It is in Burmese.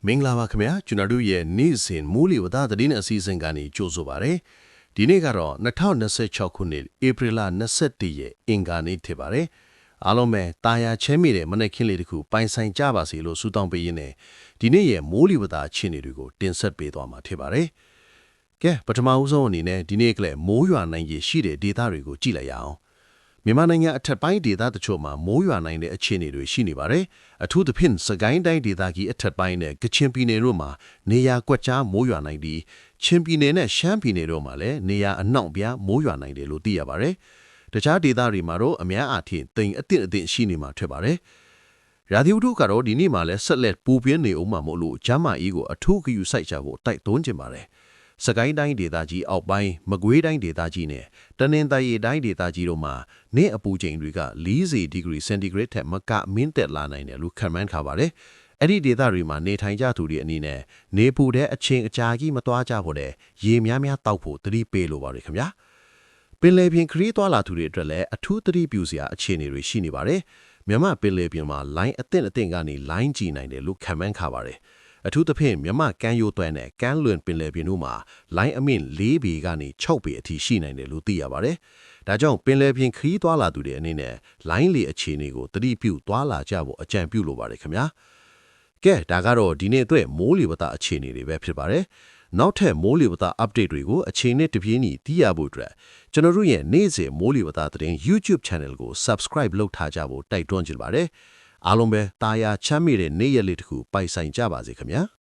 မင်္ဂလာပါခင်ဗျာကျွန်တော်တို့ရဲ့နေ့စဉ်မိုးလေဝသသတင်းအစီအစဉ်ကနေကြိုဆိုပါရစေဒီနေ့ကတော့2026ခုနှစ်ဧပြီလ21ရက်အင်္ဂါနေ့ဖြစ်ပါတယ်အားလုံးပဲတာယာချဲမိတဲ့မနေ့ခင်းလေးတစ်ခုပိုင်ဆိုင်ကြပါစေလို့ဆုတောင်းပေးရင်းနဲ့ဒီနေ့ရဲ့မိုးလေဝသအခြေအနေတွေကိုတင်ဆက်ပေးသွားမှာဖြစ်ပါတယ်ကဲပထမဦးဆုံးအနေနဲ့ဒီနေ့ကလေးမိုးရွာနိုင်ရရှိတဲ့ဒေသတွေကိုကြည့်လိုက်ရအောင်မြန်မာနိုင်ငံအထက်ပိုင်းဒေသတချို့မှာမိုးရွာနိုင်တဲ့အခြေအနေတွေရှိနေပါတယ်။အထူးသဖြင့်စကိုင်းတိုင်းဒေသကြီးအထက်ပိုင်းနဲ့ကချင်ပြည်နယ်တို့မှာနေရာကွက်ကြားမိုးရွာနိုင်ပြီးချင်းပြည်နယ်နဲ့ရှမ်းပြည်နယ်တို့မှာလည်းနေရာအနှောင့်အပြားမိုးရွာနိုင်တယ်လို့သိရပါတယ်။တခြားဒေသတွေမှာတော့အများအားဖြင့်တိမ်အသင့်ရှိနေမှာဖြစ်ပါတယ်။ရာသီဥတုကတော့ဒီနေ့မှလည်းဆက်လက်ပူပြင်းနေအောင်မှမို့လို့ဂျမ်းမာအေးကိုအထူးဂရုစိုက်ကြဖို့တိုက်တွန်းချင်ပါတယ်။စကိုင်းတိုင်းဒေသကြီးအောက်ပိုင်းမကွေးတိုင်းဒေသကြီးနဲ့တနင်္သာရီတိုင်းဒေသကြီးတို့မှာနေ့အပူချိန်တွေက40ဒီဂရီစင်တီဂရိတ်ထက်မကမင်းတက်လာနိုင်တယ်လို့ခန့်မှန်းထားပါတယ်။အဲ့ဒီဒေသတွေမှာနေထိုင်ကြသူတွေအနေနဲ့နေပူတဲ့အချိန်အကြာကြီးမသွားကြဖို့တဲ့ရေများများတောက်ဖို့သတိပေးလိုပါတယ်ခင်ဗျာ။ပင်လယ်ပြင်ခရီးသွားလာသူတွေအတွက်လည်းအထူးသတိပြုစရာအခြေအနေတွေရှိနေပါတယ်။မြန်မာပင်လယ်ပြင်မှာလိုင်းအသင့်ကနေလိုင်းကြည့်နိုင်တယ်လို့ခန့်မှန်းထားပါတယ်။အထူးသဖြင့်မြန်မာကမ်းရိုးသွဲနဲ့ကမ်းလွန်ပင်လယ်ပြင်တို့မှာလိုင်းအမြင့်4ပေကနေ6ပေအထိရှိနိုင်တယ်လို့သိရပါတယ်။ဒါကြောင့်ပင်လယ်ပြင်ခရီးသွားလာသူတွေအနေနဲ့လိုင်းလေအခြေအနေကိုသတိပြုသွားလာကြဖို့အကြံပြုလိုပါတယ်ခင်ဗျာ။ကဲဒါကတော့ဒီနေ့အတွက်မိုးလေဝသအခြေအနေတွေပဲဖြစ်ပါတယ်။နောက်ထပ်မိုးလေဝသ update တွေကိုအချိန်နဲ့တပြေးညီသိရဖို့အတွက်ကျွန်တော်တို့ရဲ့နေ့စဉ်မိုးလေဝသသတင်း YouTube channel ကို subscribe လုပ်ထားကြဖို့တိုက်တွန်းချင်ပါတယ်။အားလုံးပဲတာယာချမ်းမြေတဲ့နေ့ရက်လေးတစ်ခုပိုင်ဆိုင်ကြပါစေခင်ဗျာ